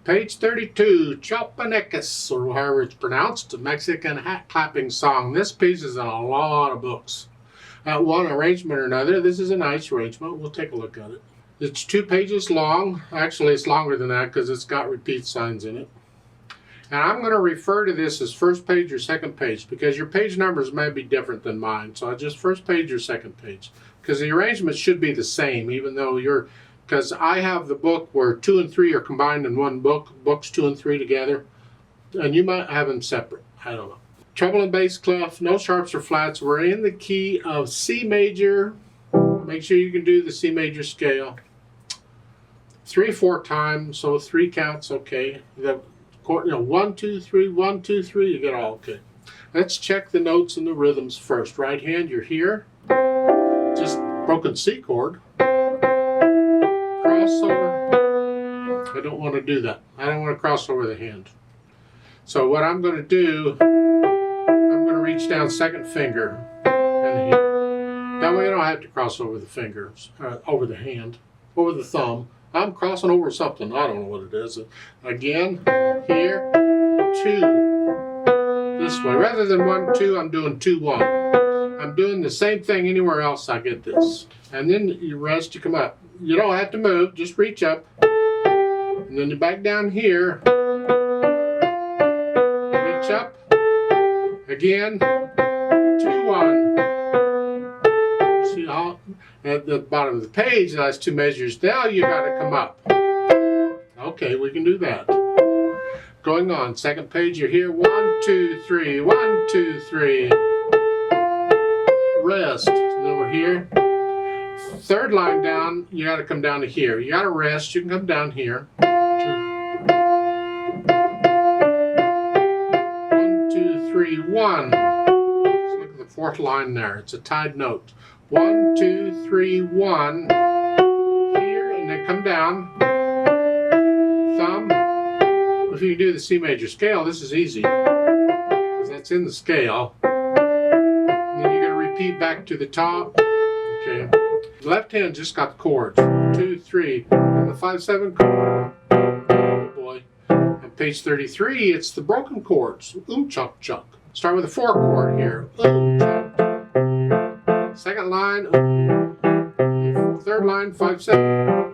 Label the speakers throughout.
Speaker 1: Page 32, Chiapanecas, or however it's pronounced, a Mexican hat clapping song. This piece is in a lot of books. One arrangement or another. This is a nice arrangement. We'll take a look at it. It's 2 pages long. Actually, it's longer than that because it's got repeat signs in it. And I'm going to refer to this as first page or second page because your page numbers may be different than mine. So I just first page or second page because the arrangement should be the same, even though because I have the book where 2 and 3 are combined in one book, books 2 and 3 together, and you might have them separate. I don't know. Treble and bass clef, no sharps or flats. We're in the key of C major. Make sure you can do the C major scale. 3/4 times, so 3 counts, okay. The chord, 1, 2, 3, 1, 2, 3, you get all okay. Let's check the notes and the rhythms first. Right hand, you're here. Just broken C chord. Crossover. I don't want to do that. I don't want to cross over the hand. So what I'm going to do, I'm going to reach down second finger and here. That way I don't have to cross over the fingers, over the hand, over the thumb. I'm crossing over something. I don't know what it is. Again, here, 2. This way. Rather than 1, 2, I'm doing 2, 1. I'm doing the same thing anywhere else I get this. And then you rest, you come up. You don't have to move, just reach up. And then you back down here. Reach up. Again, 2, 1. See how at the bottom of the page, that's 2 measures. Now you got to come up. Okay, we can do that. Going on, second page, you're here. 1, 2, 3. 1, 2, 3. Rest. And then we're here. Third line down, you got to come down to here. You got to rest. You can come down here. 1, 2, 3, 1. Let's look at the 4th line there. It's a tied note. 1, 2, 3, 1. Here, and then come down. Thumb. If you can do the C major scale, this is easy because that's in the scale. And then you're going to repeat back to the top. Okay. The left hand just got the chords. 2, 3, and the 5/7 chord. Oh boy. On page 33, it's the broken chords. Chuck, chuck. Start with a 4 chord here. Chuck. Second line. Third line, 5/7.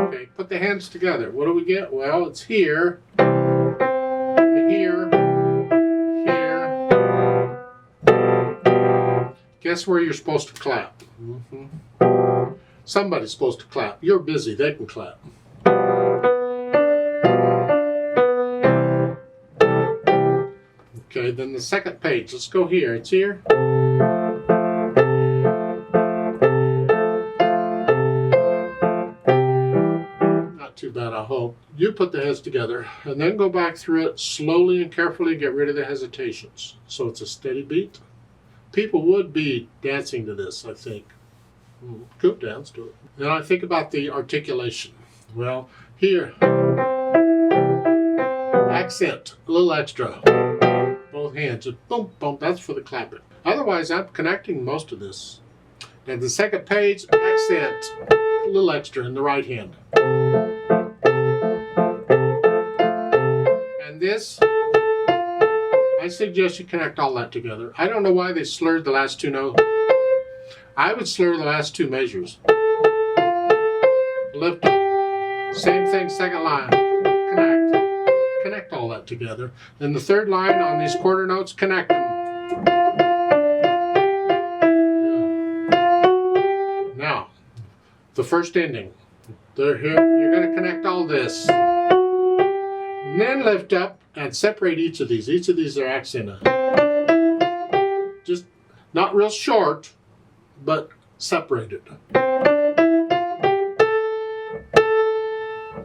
Speaker 1: Okay, put the hands together. What do we get? Well, it's here, here, here. Guess where you're supposed to clap? Somebody's supposed to clap. You're busy, they can clap. Okay, then the second page. Let's go here. It's here. Too bad, I hope. You put the heads together and then go back through it slowly and carefully. Get rid of the hesitations so it's a steady beat. People would be dancing to this, I think. Could dance to it. Then I think about the articulation. Well, here, accent, a little extra. Both hands, just boom, boom. That's for the clapping. Otherwise, I'm connecting most of this. And the second page, accent, a little extra in the right hand. And this, I suggest you connect all that together. I don't know why they slurred the last 2 notes. I would slur the last 2 measures. Lift up. Same thing, second line. Connect. Connect all that together. Then the third line on these quarter notes, connect them. Now, the first ending. They're here. You're going to connect all this. And then lift up and separate each of these. Each of these are accented. Just not real short, but separated.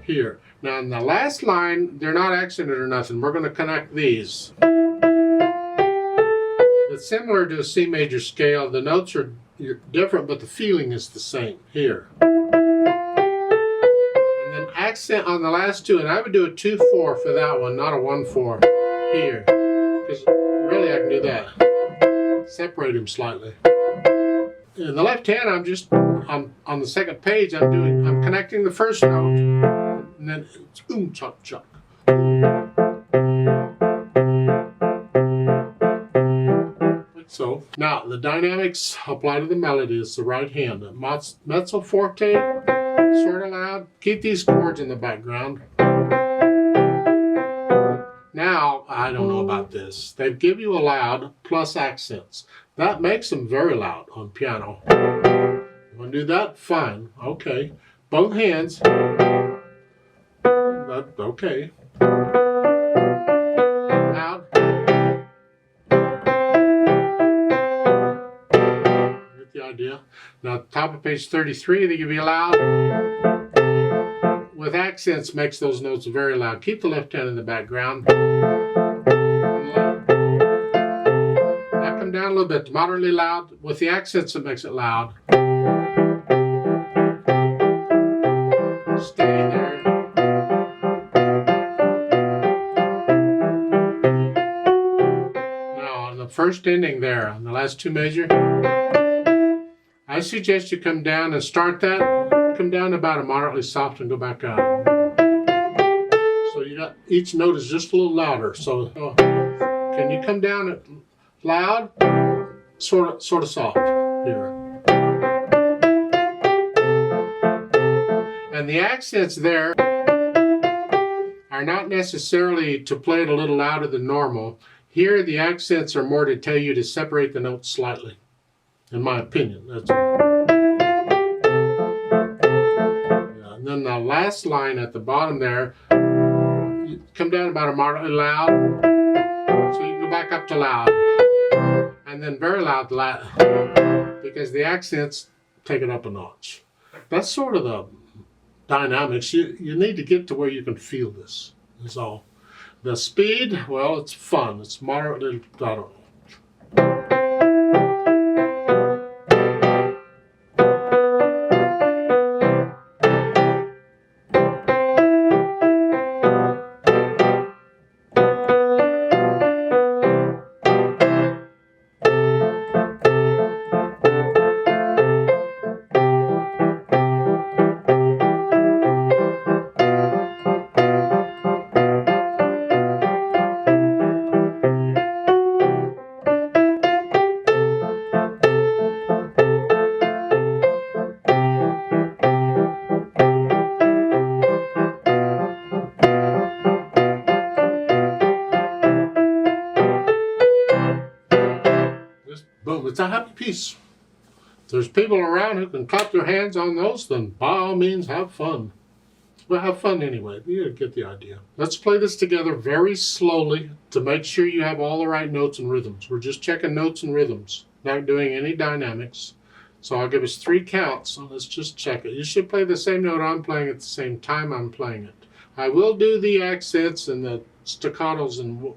Speaker 1: Here. Now in the last line, they're not accented or nothing. We're going to connect these. It's similar to a C major scale. The notes are different, but the feeling is the same. Here. Accent on the last 2, and I would do a 2/4 for that one, not a 1/4 here, because really I can do that. Separate them slightly. In the left hand, I'm just on the second page. I'm connecting the first note, and then it's chuck chuck. Like so. Now the dynamics apply to the melody. It's the right hand. The mezzo forte, sort of loud. Keep these chords in the background. Now, I don't know about this. They give you a loud plus accents. That makes them very loud on piano. You want to do that? Fine. Okay. Both hands. Okay. Loud. Get the idea? Now, top of page 33, they give you loud. With accents makes those notes very loud. Keep the left hand in the background. Now come down a little bit, moderately loud. With the accents, it makes it loud. Stay there. Now on the first ending there, on the last two measure, I suggest you come down and start that. Come down about a moderately soft and go back up. So you got each note is just a little louder. So can you come down loud, sort of soft here. And the accents there are not necessarily to play it a little louder than normal. Here the accents are more to tell you to separate the notes slightly, in my opinion. That's And then the last line at the bottom there, you come down about a moderately loud, so you can go back up to loud, and then very loud, because the accents take it up a notch. That's sort of the dynamics. You need to get to where you can feel this, is all. The speed, well, it's fun. It's moderately, I don't know. Boom, it's a happy piece. If there's people around who can clap their hands on those, then by all means have fun. Well, have fun anyway. You get the idea. Let's play this together very slowly to make sure you have all the right notes and rhythms. We're just checking notes and rhythms, not doing any dynamics. So I'll give us 3 counts, so let's just check it. You should play the same note I'm playing at the same time I'm playing it. I will do the accents and the staccatos, and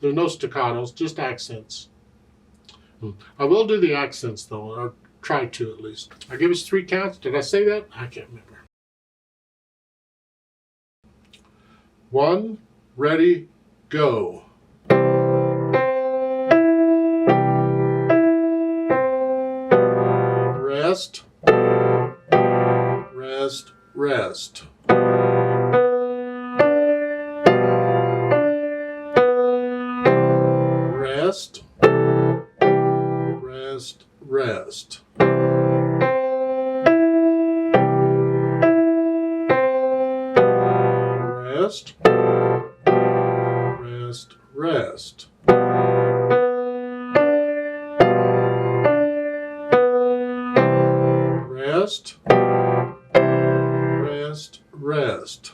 Speaker 1: there are no staccatos, just accents. I will do the accents though, or try to at least. I'll give us 3 counts. Did I say that? I can't remember. 1, ready, go. Rest, rest, rest. Rest, rest, rest. Rest, rest, rest. Rest, rest, rest.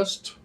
Speaker 1: list.